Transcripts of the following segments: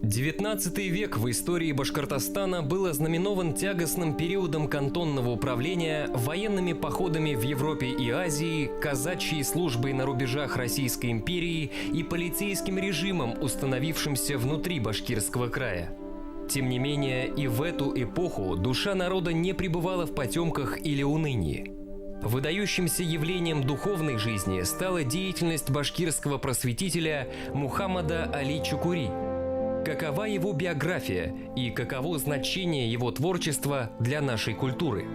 XIX век в истории Башкортостана был ознаменован тягостным периодом кантонного управления, военными походами в Европе и Азии, казачьей службой на рубежах Российской империи и полицейским режимом, установившимся внутри Башкирского края. Тем не менее, и в эту эпоху душа народа не пребывала в потемках или унынии. Выдающимся явлением духовной жизни стала деятельность башкирского просветителя Мухаммада Али Чукури. Какова его биография и каково значение его творчества для нашей культуры?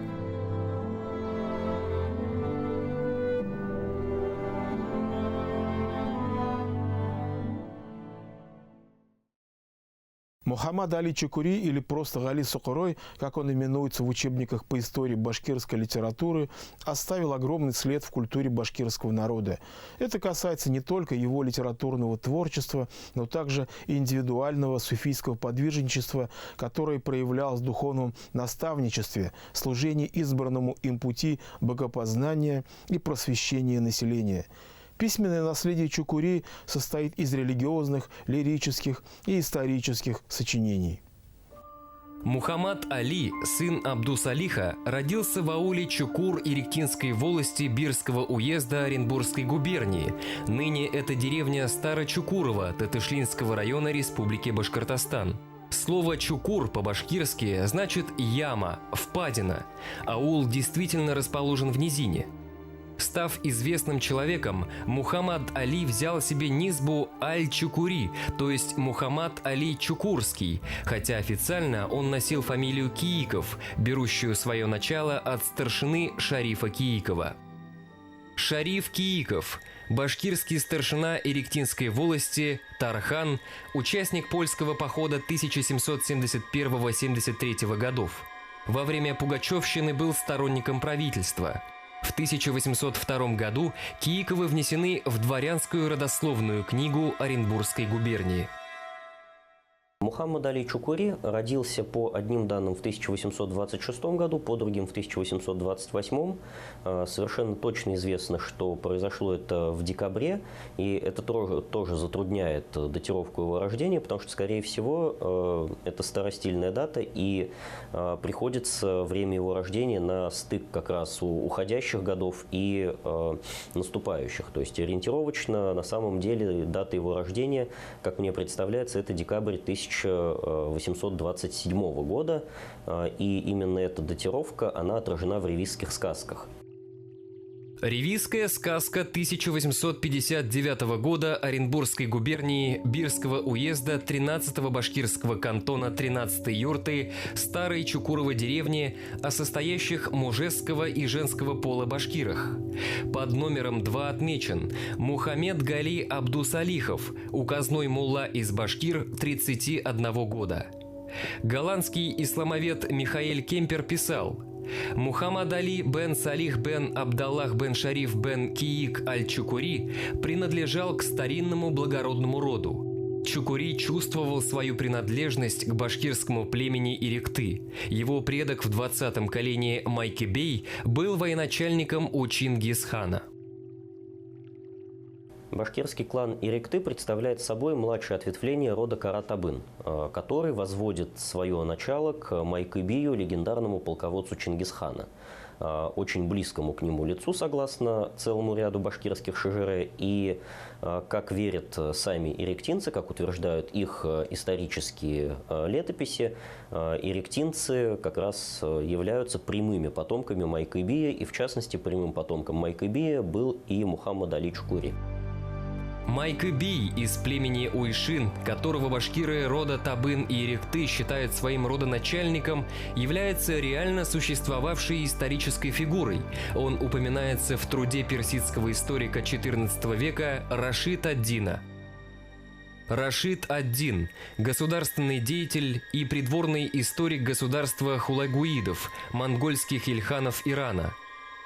Мухаммад Али Чукури, или просто Гали Сокурой, как он именуется в учебниках по истории башкирской литературы, оставил огромный след в культуре башкирского народа. Это касается не только его литературного творчества, но также и индивидуального суфийского подвижничества, которое проявлялось в духовном наставничестве, служении избранному им пути богопознания и просвещения населения. Письменное наследие Чукури состоит из религиозных, лирических и исторических сочинений. Мухаммад Али, сын Абдус-Алиха, родился в ауле Чукур Иректинской волости Бирского уезда Оренбургской губернии. Ныне это деревня Старо-Чукурово Татышлинского района Республики Башкортостан. Слово «чукур» по-башкирски значит «яма», «впадина». Аул действительно расположен в низине. Став известным человеком, Мухаммад Али взял себе низбу Аль-Чукури, то есть Мухаммад Али Чукурский, хотя официально он носил фамилию Кииков, берущую свое начало от старшины Шарифа Киикова. Шариф Кииков – башкирский старшина Иректинской волости, Тархан, участник польского похода 1771-73 годов. Во время Пугачевщины был сторонником правительства. В 1802 году Кииковы внесены в дворянскую родословную книгу Оренбургской губернии. Мухаммад Али Чукури родился по одним данным в 1826 году, по другим в 1828. Совершенно точно известно, что произошло это в декабре, и это тоже затрудняет датировку его рождения, потому что, скорее всего, это старостильная дата, и приходится время его рождения на стык как раз у уходящих годов и наступающих. То есть ориентировочно, на самом деле, дата его рождения, как мне представляется, это декабрь 1827 года, и именно эта датировка, она отражена в ревизских сказках. Ревизская сказка 1859 года Оренбургской губернии Бирского уезда 13-го башкирского кантона 13-й юрты Старой Чукуровой деревни о состоящих мужеского и женского пола башкирах. Под номером 2 отмечен Мухаммед Гали Абдус-Алихов, указной мулла из башкир 31 года. Голландский исламовед Михаэль Кемпер писал: Мухаммад Али бен Салих бен Абдаллах бен Шариф бен Киик аль-Чукури принадлежал к старинному благородному роду. Чукури чувствовал свою принадлежность к башкирскому племени Иректы. Его предок в 20-м колене Майкы-бей был военачальником у Чингис-хана. Башкирский клан Иректы представляет собой младшее ответвление рода Каратабын, который возводит свое начало к Майкы-бию, легендарному полководцу Чингисхана, очень близкому к нему лицу, согласно целому ряду башкирских шежере. И, как верят сами иректинцы, как утверждают их исторические летописи, иректинцы как раз являются прямыми потомками Майкы-бия, и в частности прямым потомком Майкы-бия был и Мухаммад Али Чукури. Майкы-бей из племени Уйшин, которого башкиры рода Табын и Иректы считают своим родоначальником, является реально существовавшей исторической фигурой. Он упоминается в труде персидского историка XIV века Рашид ад-Дина. Рашид ад-Дин – государственный деятель и придворный историк государства хулагуидов, монгольских ильханов Ирана.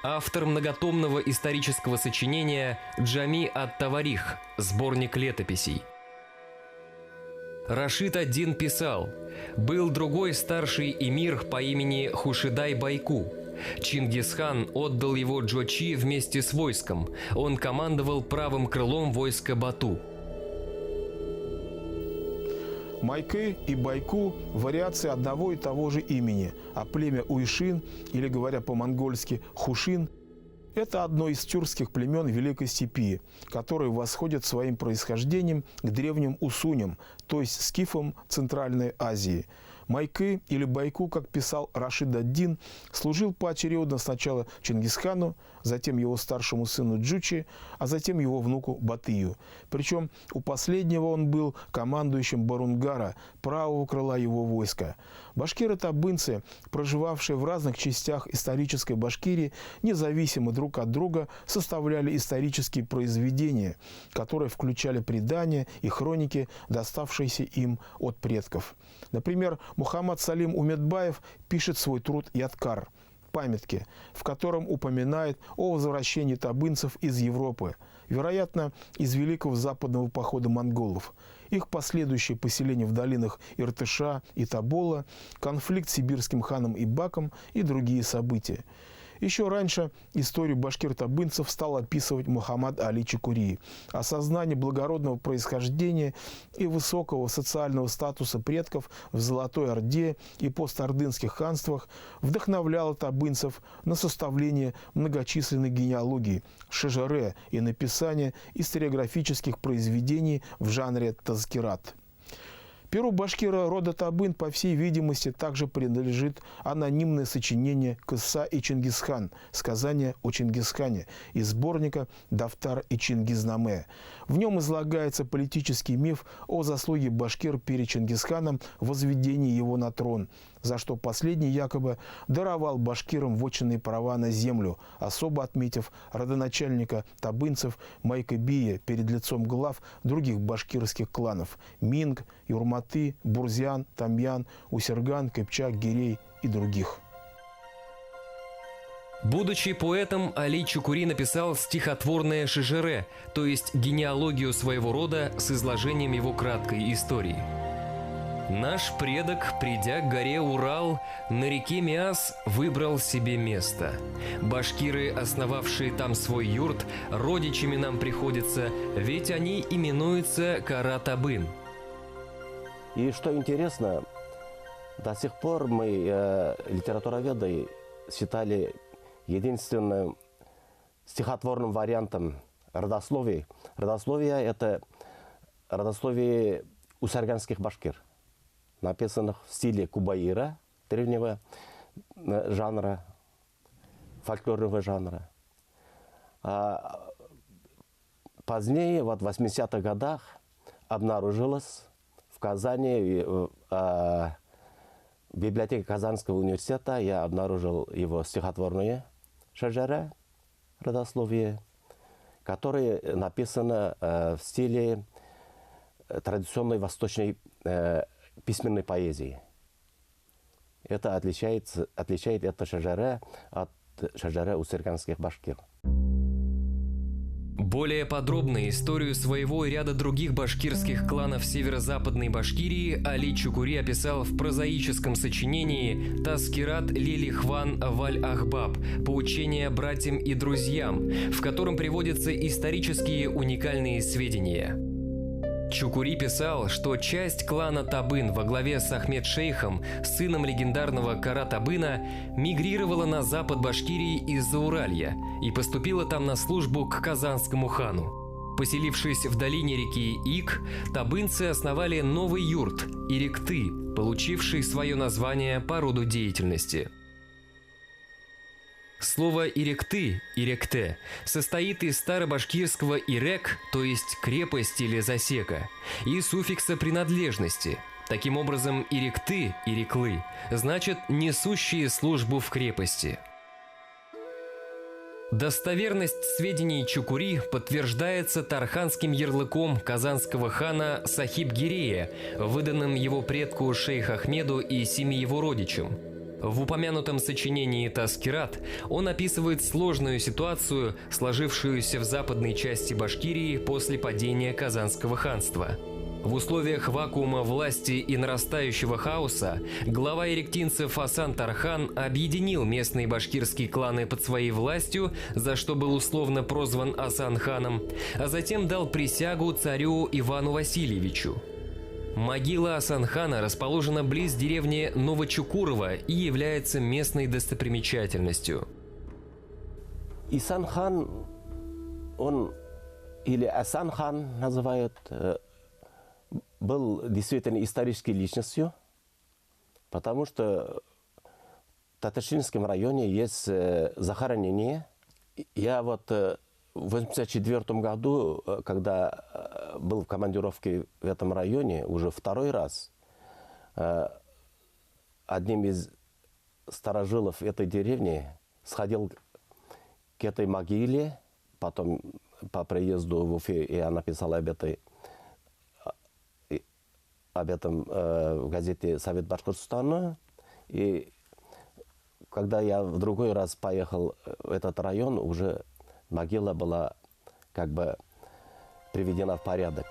Автор многотомного исторического сочинения «Джами ат-Таварих» – сборник летописей. Рашид ад-Дин писал: «Был другой старший эмир по имени Хушидай-Байку. Чингисхан отдал его Джочи вместе с войском. Он командовал правым крылом войска Бату». Майкы и Байку – вариации одного и того же имени, а племя Уйшин, или говоря по-монгольски Хушин, это одно из тюркских племен Великой Степи, которые восходят своим происхождением к древним Усуням, то есть скифам Центральной Азии. Майкы или Байку, как писал Рашид ад-Дин, служил поочередно сначала Чингисхану, затем его старшему сыну Джучи, а затем его внуку Батыю. Причем у последнего он был командующим Барунгара, правого крыла его войска. Башкиры-табынцы, проживавшие в разных частях исторической Башкирии, независимо друг от друга, составляли исторические произведения, которые включали предания и хроники, доставшиеся им от предков. Например, Мухаммад Салим Умедбаев пишет свой труд «Ядкар» – памятки, в котором упоминает о возвращении табынцев из Европы, вероятно, из Великого Западного похода монголов, их последующее поселение в долинах Иртыша и Тобола, конфликт с сибирским ханом Ибаком и другие события. Еще раньше историю башкир-табынцев стал описывать Мухаммад Али Чукури. Осознание благородного происхождения и высокого социального статуса предков в Золотой Орде и постордынских ханствах вдохновляло табынцев на составление многочисленной генеалогии, шежере и написание историографических произведений в жанре тазкират. Перу башкира рода Табын, по всей видимости, также принадлежит анонимное сочинение «Кысса и Чингисхан» – «Сказание о Чингисхане» из сборника «Дафтар и Чингизнаме». В нем излагается политический миф о заслуге башкир перед Чингисханом в возведении его на трон, за что последний якобы даровал башкирам вотчинные права на землю, особо отметив родоначальника табынцев Майкы-Бия перед лицом глав других башкирских кланов – Минг, Юрматы, Бурзян, Тамьян, Усерган, Кыпчак, Гирей и других. Будучи поэтом, Али Чукури написал стихотворное шежере, то есть генеалогию своего рода с изложением его краткой истории. Наш предок, придя к горе Урал, на реке Миас выбрал себе место. Башкиры, основавшие там свой юрт, родичами нам приходятся, ведь они именуются Кара-Табын. И что интересно, до сих пор мы, литературоведы, считали единственным стихотворным вариантом родословий. Родословие – это родословие усарганских башкир, написанных в стиле кубаира, древнего жанра, фольклорного жанра. А позднее, вот в 80-х годах, обнаружилось в Казани, в библиотеке Казанского университета, я обнаружил его стихотворное шежере, родословие, которое написано в стиле традиционной восточной письменной поэзии. Это отличает это шежере от шежере усерганских башкир. Более подробно историю своего и ряда других башкирских кланов северо-западной Башкирии Али Чукури описал в прозаическом сочинении «Тазкират Лили Хван Валь-Ахбаб. Поучение братьям и друзьям», в котором приводятся исторические уникальные сведения. Чукури писал, что часть клана Табын во главе с Ахмед-шейхом, сыном легендарного Кара-Табына, мигрировала на запад Башкирии из Зауралья и поступила там на службу к Казанскому хану. Поселившись в долине реки Ик, табынцы основали новый юрт – Иректы, получивший свое название по роду деятельности. Слово «иректы» – «иректе» состоит из старобашкирского «ирек», то есть крепость или засека, и суффикса принадлежности. Таким образом, «иректы» – «иреклы» значит «несущие службу в крепости». Достоверность сведений Чукури подтверждается тарханским ярлыком казанского хана Сахиб-Гирея, выданным его предку шейх Ахмеду и 7 его родичам. В упомянутом сочинении «Тазкират» он описывает сложную ситуацию, сложившуюся в западной части Башкирии после падения Казанского ханства. В условиях вакуума власти и нарастающего хаоса глава иректинцев Асан Тархан объединил местные башкирские кланы под своей властью, за что был условно прозван Асан ханом, а затем дал присягу царю Ивану Васильевичу. Могила Асан-хана расположена близ деревни Новочукурово и является местной достопримечательностью. Исан-хан, он, или Асан-хан называют, был действительно исторической личностью, потому что в Татарстинском районе есть захоронение. Я вот в 1984 году, когда был в командировке в этом районе, уже второй раз, одним из старожилов этой деревни сходил к этой могиле, потом по приезду в Уфе я написал об этом в газете «Совет Башкортостана». И когда я в другой раз поехал в этот район, уже могила была как бы приведена в порядок.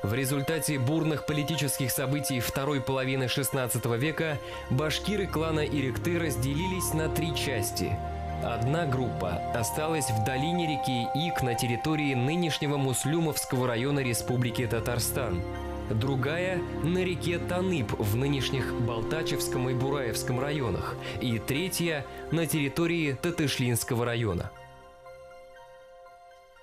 В результате бурных политических событий второй половины XVI века башкиры клана Иректы разделились на три части. Одна группа осталась в долине реки Ик на территории нынешнего Муслюмовского района Республики Татарстан. Другая – на реке Таныp в нынешних Балтачевском и Бураевском районах. И третья – на территории Татышлинского района.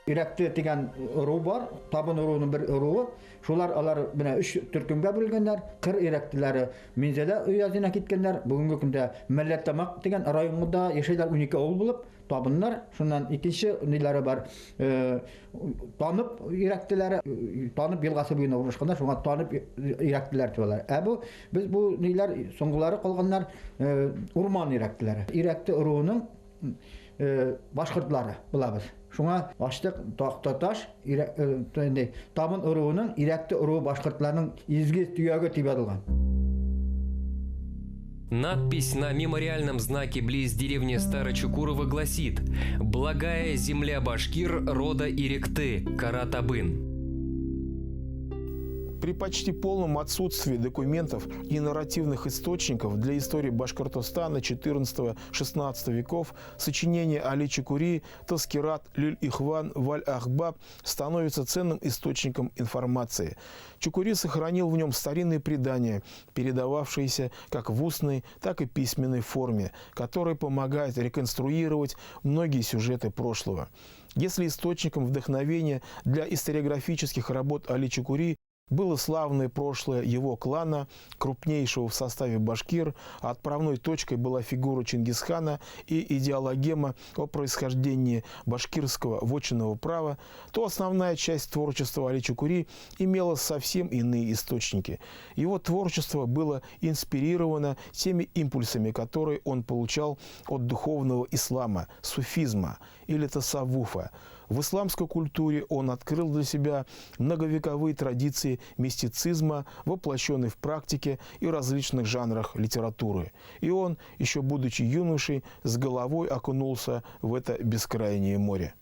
Иректе деген ыру бар, табын ыруунун бир ыруу. Шулар алар мына 3 түркүмгө бөлгөндөр. Кыр иректилери Минзеде уязына кеткендер. Бүгүнкү күндө Меллеттамак деген районунда жашайлар 12 ауыл болуп, табыннар. Шундан экинчи нилери бар. Таныp иректилери, Таныp елгасы буюна урушкандар, шуңа Таныp иректилер дип алар. Биз бу нилер соңгулары калгандар урман иректилери. Иректи ыруунун башкыртлары булабыз. Шуңа баштык Токтоташ табын ыруунун иректи ыруу башкыртларынын изги түйөгө тийбедилген. Надпись на мемориальном знаке близ деревни Старочукурово гласит: «Благая земля башкир рода Иректы, Каратабын». При почти полном отсутствии документов и нарративных источников для истории Башкортостана XIV-XVI веков сочинение Али Чукури «Таскират Люль-Ихван Валь-Ахбаб» становится ценным источником информации. Чукури сохранил в нем старинные предания, передававшиеся как в устной, так и письменной форме, которые помогают реконструировать многие сюжеты прошлого. Если источником вдохновения для историографических работ Али Чукури было славное прошлое его клана, крупнейшего в составе башкир, а отправной точкой была фигура Чингисхана и идеологема о происхождении башкирского вотчинного права, то основная часть творчества Али Чукури имела совсем иные источники. Его творчество было инспирировано теми импульсами, которые он получал от духовного ислама, суфизма или тасаввуфа. В исламской культуре он открыл для себя многовековые традиции мистицизма, воплощенные в практике и различных жанрах литературы. И он, еще будучи юношей, с головой окунулся в это бескрайнее море.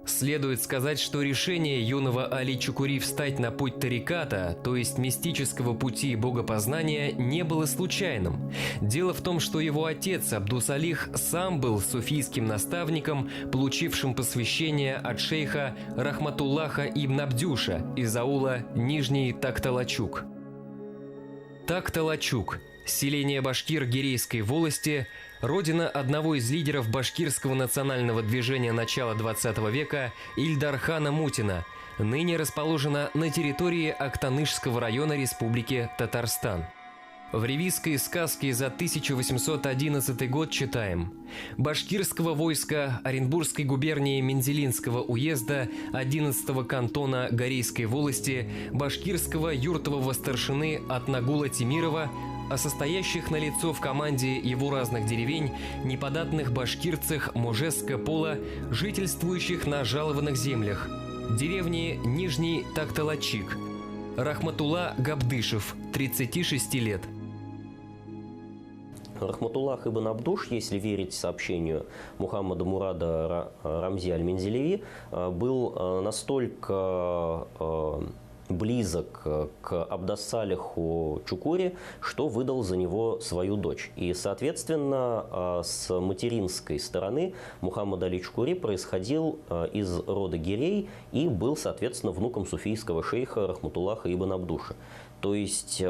Следует сказать, что решение юного Али Чукури встать на путь тариката, то есть мистического пути богопознания, не было случайным. Дело в том, что его отец Абдус-Алих сам был суфийским наставником, получившим посвящение от шейха Рахматуллаха ибн Абдюша из аула Нижний Такталачук. Такталачук – селение башкир Гирейской волости, родина одного из лидеров башкирского национального движения начала XX века Ильдархана Мутина, ныне расположена на территории Актанышского района Республики Татарстан. В ревизской сказке за 1811 год читаем: башкирского войска Оренбургской губернии Мензелинского уезда 11-го кантона Горейской волости башкирского юртового старшины Атнагула Тимирова, о состоящих налицо в команде его разных деревень, неподатных башкирцах мужеского пола, жительствующих на жалованных землях, деревни Нижний Такталачик, Рахматулла Габдышев, 36 лет. Рахматуллах ибн Абдуш, если верить сообщению Мухаммада Мурада Рамзи аль-Мензелеви, был настолько близок к Абдас-Салиху Чукури, что выдал за него свою дочь. И, соответственно, с материнской стороны Мухаммад Али Чукури происходил из рода Гирей и был, соответственно, внуком суфийского шейха Рахматуллаха ибн Абдуша. То есть,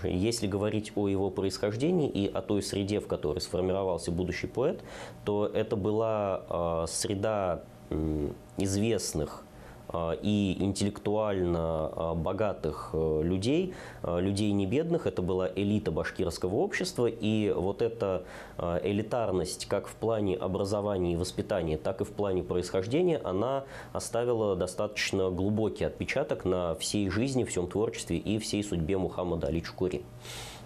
если говорить о его происхождении и о той среде, в которой сформировался будущий поэт, то это была среда известных и интеллектуально богатых людей, людей не бедных. Это была элита башкирского общества, и вот эта элитарность как в плане образования и воспитания, так и в плане происхождения, она оставила достаточно глубокий отпечаток на всей жизни, всем творчестве и всей судьбе Мухаммада Али Чукури.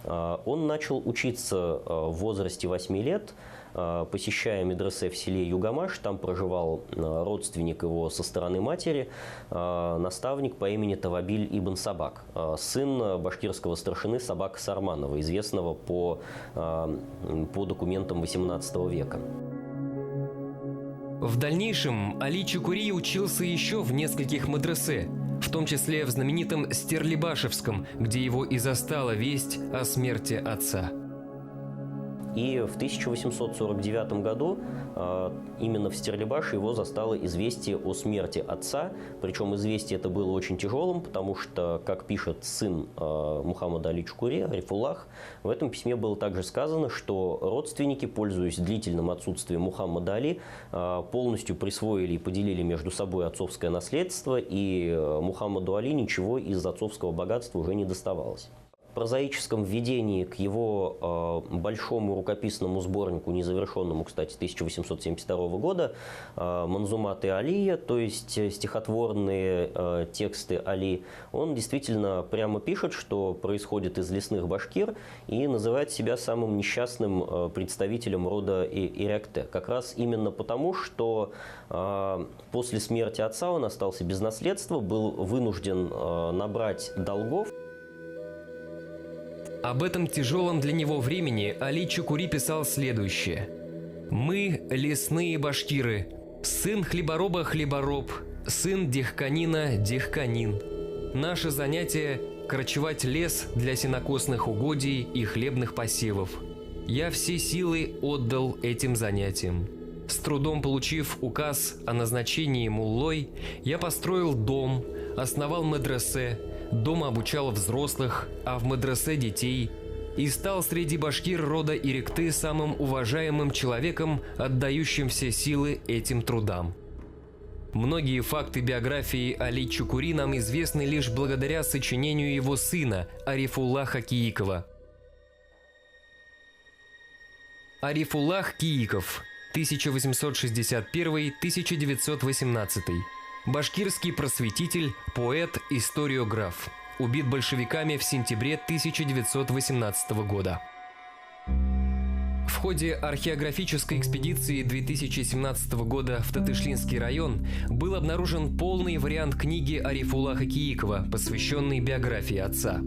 Он начал учиться в возрасте 8 лет, посещая медресе в селе Югамаш. Там проживал родственник его со стороны матери, наставник по имени Тавабиль ибн Сабак, сын башкирского старшины Сабака Сарманова, известного по документам XVIII века. В дальнейшем Али Чукури учился еще в нескольких медресе, в том числе в знаменитом Стерлибашевском, где его и застала весть о смерти отца. И в 1849 году именно в Стерлибаше его застало известие о смерти отца. Причем известие это было очень тяжелым, потому что, как пишет сын Мухаммада Али Чукури, Арифуллах, в этом письме было также сказано, что родственники, пользуясь длительным отсутствием Мухаммада Али, полностью присвоили и поделили между собой отцовское наследство, и Мухаммаду Али ничего из отцовского богатства уже не доставалось. В прозаическом введении к его большому рукописному сборнику, незавершенному, кстати, 1872 года, «Манзуматы Алия», то есть стихотворные тексты Али, он действительно прямо пишет, что происходит из лесных башкир, и называет себя самым несчастным представителем рода Ирякте. Как раз именно потому, что после смерти отца он остался без наследства, был вынужден набрать долгов. Об этом тяжелом для него времени Али Чукури писал следующее. «Мы – лесные башкиры, сын хлебороба – хлебороб, сын дихканина – дихканин. Наше занятие – корчевать лес для сенокосных угодий и хлебных посевов. Я все силы отдал этим занятиям. С трудом получив указ о назначении муллой, я построил дом, основал медресе, дома обучал взрослых, а в медресе детей, и стал среди башкир рода Иректы самым уважаемым человеком, отдающим все силы этим трудам. Многие факты биографии Али Чукури нам известны лишь благодаря сочинению его сына Арифуллаха Киикова. Арифуллах Кииков, 1861-1918. Башкирский просветитель, поэт, историограф. Убит большевиками в сентябре 1918 года. В ходе археографической экспедиции 2017 года в Татышлинский район был обнаружен полный вариант книги Арифуллаха Киикова, посвященный биографии отца.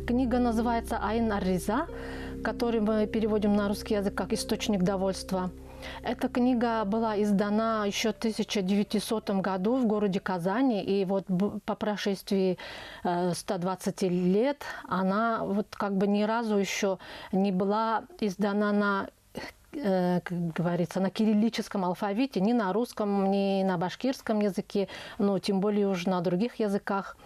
Книга называется «Айн ар-Риза», которую мы переводим на русский язык как «Источник довольства». Эта книга была издана еще в 1900 году в городе Казани, и вот по прошествии 120 лет она вот как бы ни разу еще не была издана на, как говорится, на кириллическом алфавите, ни на русском, ни на башкирском языке, но тем более уже на других языках.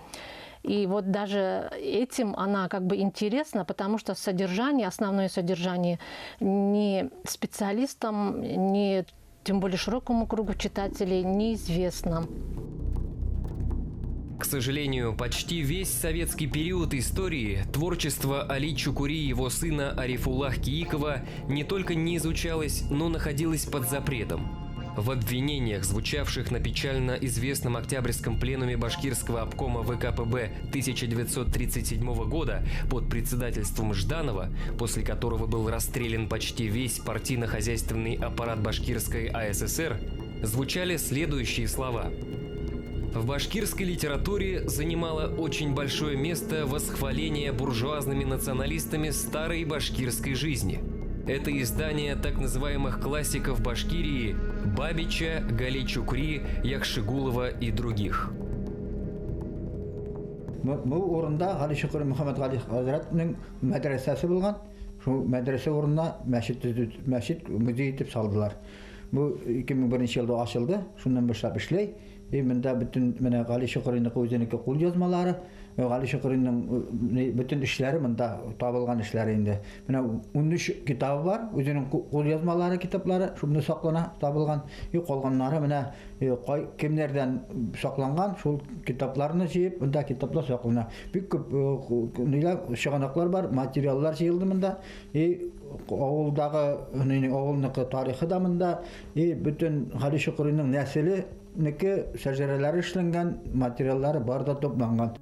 И вот даже этим она как бы интересна, потому что содержание, основное содержание ни специалистам, ни тем более широкому кругу читателей неизвестно. К сожалению, почти весь советский период истории творчество Али Чукури и его сына Арифуллаха Киикова не только не изучалось, но находилось под запретом. В обвинениях, звучавших на печально известном Октябрьском пленуме башкирского обкома ВКПБ 1937 года под председательством Жданова, после которого был расстрелян почти весь партийно-хозяйственный аппарат башкирской АССР, звучали следующие слова. В башкирской литературе занимало очень большое место восхваление буржуазными националистами старой башкирской жизни. Это издание так называемых классиков Башкирии Бабича, Гали Чукри, Яхшигулова и других. Бұл орында Ғали Шүкір Мұхаммад Ғали Хазіратның мәдресесі болған. Шул мәдресе орнына мәчет музей етіп салдылар. Бұл 2001 жылда ашылды. Шундан башлап эшләй. Монда бүтін Ғали Шүкірінің өзінекі қол жазмалары, Ғали Шүкірінің бүтін эшләре монда табылған эшләре инде. Менә 13 китабы бар, үзенең қол жазмалары китаплары, шуны саклана табылған. Калганнары менә кемнәрдән сакланган, шул китапларны җыеп, монда китаплар саклана. Бик күп чыганаклар бар, материаллар җыелды монда. Авылдагы авылныкы тарихы да монда, бүтін Ғали Шүкірінің нәселе сәжәрәләре эшләнгән материаллары бар да топланган.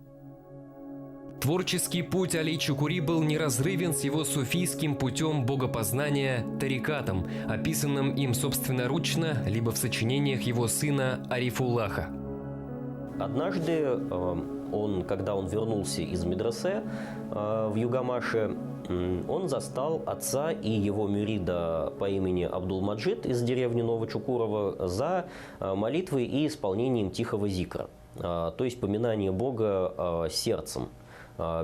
Творческий путь Али Чукури был неразрывен с его суфийским путем богопознания тарикатом, описанным им собственноручно, либо в сочинениях его сына Арифуллаха. Однажды когда он вернулся из медресе в Югамаше, он застал отца и его мюрида по имени Абдул-Маджид из деревни Новочукурова за молитвой и исполнением тихого зикра, то есть поминание Бога сердцем,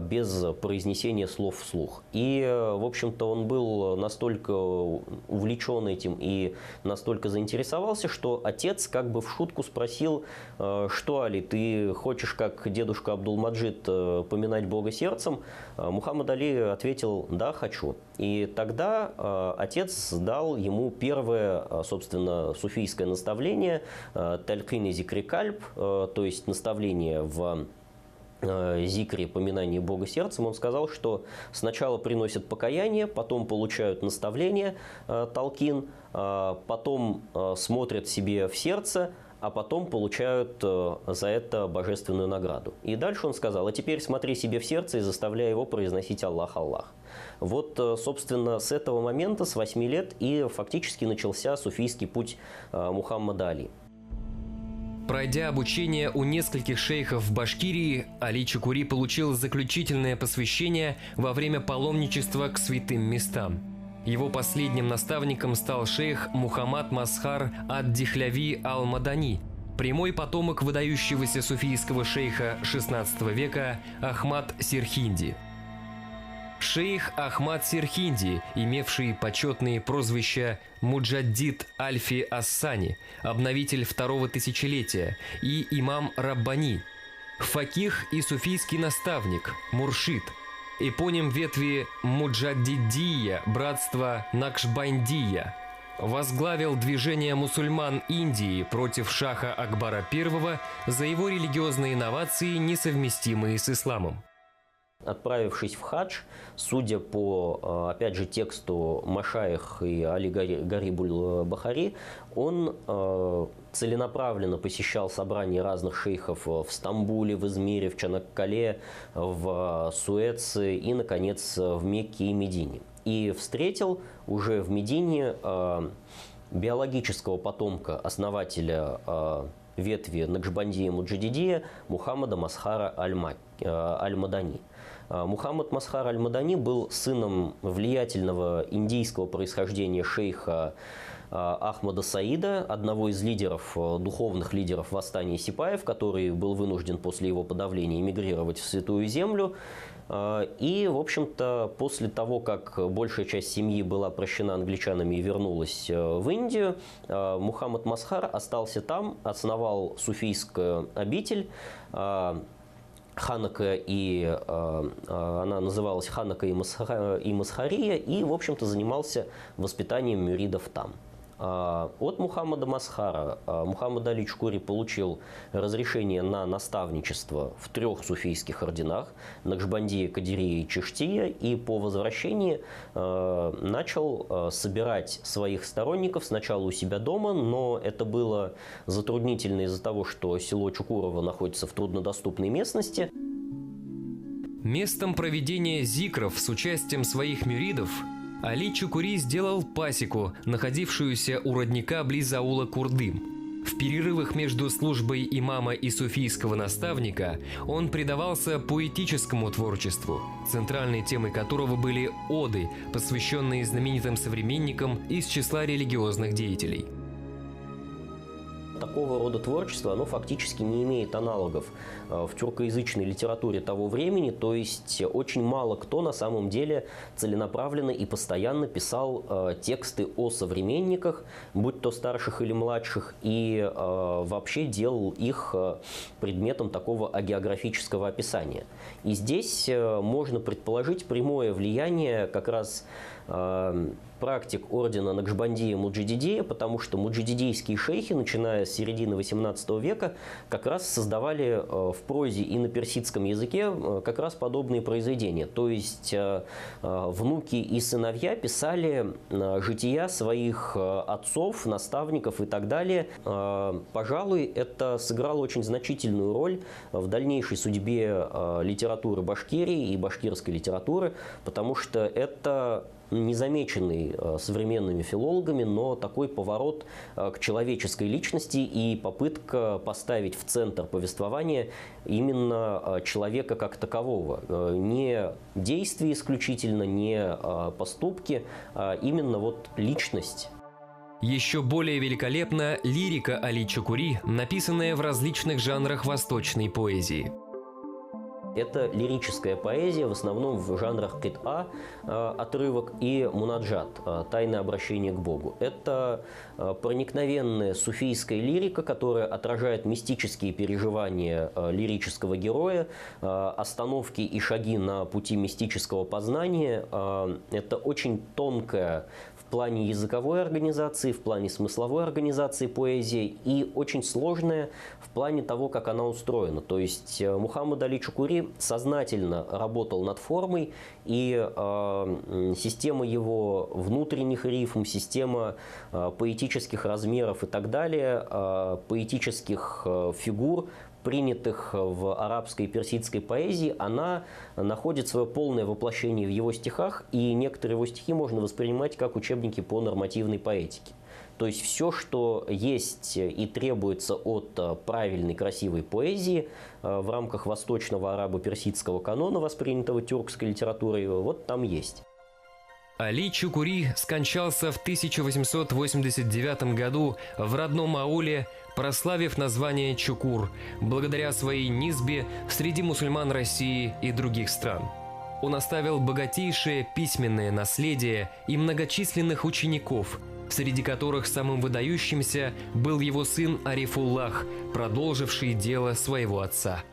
без произнесения слов вслух. И, в общем-то, он был настолько увлечен этим и настолько заинтересовался, что отец как бы в шутку спросил: что, Али, ты хочешь, как дедушка Абдул-Маджид, поминать Бога сердцем? Мухаммад Али ответил: да, хочу. И тогда отец дал ему первое, собственно, суфийское наставление «Талькин и зикри кальб», то есть наставление в зикре, поминании Бога сердцем. Он сказал, что сначала приносят покаяние, потом получают наставление талкин, потом смотрят себе в сердце, а потом получают за это божественную награду. И дальше он сказал: а теперь смотри себе в сердце и заставляй его произносить Аллах, Аллах. Вот, собственно, с этого момента, с 8 лет, и фактически начался суфийский путь Мухаммада Али. Пройдя обучение у нескольких шейхов в Башкирии, Али Чукури получил заключительное посвящение во время паломничества к святым местам. Его последним наставником стал шейх Мухаммад Масхар ад-Дихляви ал-Мадани, прямой потомок выдающегося суфийского шейха XVI века Ахмад Сирхинди. Шейх Ахмад Сирхинди, имевший почетные прозвища Муджаддид Альфи Ассани, обновитель второго тысячелетия, и имам Раббани, факих и суфийский наставник, муршид, эпоним ветви Муджаддидия, братства Накшбандия, возглавил движение мусульман Индии против шаха Акбара I за его религиозные инновации, несовместимые с исламом. Отправившись в хадж, судя по, опять же, тексту Машаих и Али Гарибуль-Бахари, он целенаправленно посещал собрания разных шейхов в Стамбуле, в Измире, в Чанаккале, в Суэце и, наконец, в Мекке и Медине. И встретил уже в Медине биологического потомка, основателя ветви Накшбандия Муджадидия Мухаммада Масхара аль-Мадани. Мухаммад Масхар аль-Мадани был сыном влиятельного индийского происхождения шейха Ахмада Саида, одного из лидеров, духовных лидеров восстания сипаев, который был вынужден после его подавления эмигрировать в Святую Землю. И, в общем-то, после того, как большая часть семьи была прощена англичанами и вернулась в Индию, Мухаммад Масхар остался там, основал суфийскую обитель Ханака, и она называлась Ханака и Масхария, и, в общем-то, занимался воспитанием мюридов там. От Мухаммада Масхара Мухаммад Али Чукури получил разрешение на наставничество в 3 суфийских орденах – Накшбандия, Кадирия и Чиштия, и по возвращении начал собирать своих сторонников сначала у себя дома, но это было затруднительно из-за того, что село Чукурово находится в труднодоступной местности. Местом проведения зикров с участием своих мюридов Али Чукури сделал пасеку, находившуюся у родника близ аула Курдым. В перерывах между службой имама и суфийского наставника он предавался поэтическому творчеству, центральной темой которого были оды, посвященные знаменитым современникам из числа религиозных деятелей. такого рода творчество, оно фактически не имеет аналогов в тюркоязычной литературе того времени, то есть очень мало кто на самом деле целенаправленно и постоянно писал тексты о современниках, будь то старших или младших, и вообще делал их предметом такого агеографического описания. И здесь можно предположить прямое влияние как раз практик ордена Накшбандия Муджадидея, потому что муджадидейские шейхи, начиная с середины XVIII века, как раз создавали в прозе и на персидском языке как раз подобные произведения. То есть внуки и сыновья писали жития своих отцов, наставников и так далее. Пожалуй, это сыграло очень значительную роль в дальнейшей судьбе литературы Башкирии и башкирской литературы, потому что это незамеченный современными филологами, но такой поворот к человеческой личности и попытка поставить в центр повествования именно человека как такового. Не действия исключительно, не поступки, а именно вот личность. Еще более великолепна лирика Али Чукури, написанная в различных жанрах восточной поэзии. Это лирическая поэзия, в основном в жанрах кит-а, отрывок, и мунаджат, тайное обращение к Богу. Это проникновенная суфийская лирика, которая отражает мистические переживания лирического героя, остановки и шаги на пути мистического познания. Это очень тонкая в плане языковой организации, в плане смысловой организации поэзии и очень сложная в плане того, как она устроена. То есть Мухаммад Али Чукури сознательно работал над формой, и система его внутренних рифм, система поэтических размеров и так далее, поэтических фигур, принятых в арабской и персидской поэзии, она находит свое полное воплощение в его стихах, и некоторые его стихи можно воспринимать как учебники по нормативной поэтике. То есть все, что есть и требуется от правильной, красивой поэзии в рамках восточного арабо-персидского канона, воспринятого тюркской литературой, вот там есть. Али Чукури скончался в 1889 году в родном ауле, прославив название Чукур, благодаря своей низбе среди мусульман России и других стран. Он оставил богатейшее письменное наследие и многочисленных учеников, среди которых самым выдающимся был его сын Арифуллах, продолживший дело своего отца.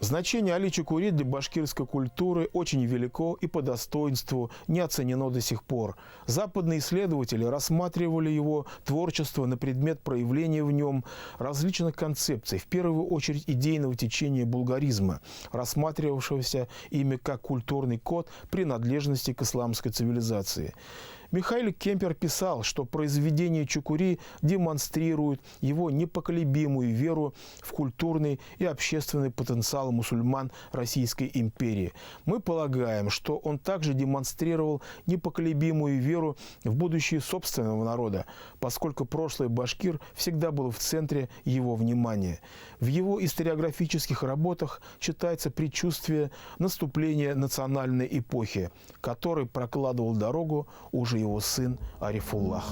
Значение Али Чукури для башкирской культуры очень велико и по достоинству не оценено до сих пор. Западные исследователи рассматривали его творчество на предмет проявления в нем различных концепций, в первую очередь идейного течения булгаризма, рассматривавшегося ими как культурный код принадлежности к исламской цивилизации. Михаил Кемпер писал, что произведения Чукури демонстрируют его непоколебимую веру в культурный и общественный потенциал мусульман Российской империи. Мы полагаем, что он также демонстрировал непоколебимую веру в будущее собственного народа, поскольку прошлое башкир всегда было в центре его внимания. В его историографических работах читается предчувствие наступления национальной эпохи, которой прокладывал дорогу уже его сын Арифуллах.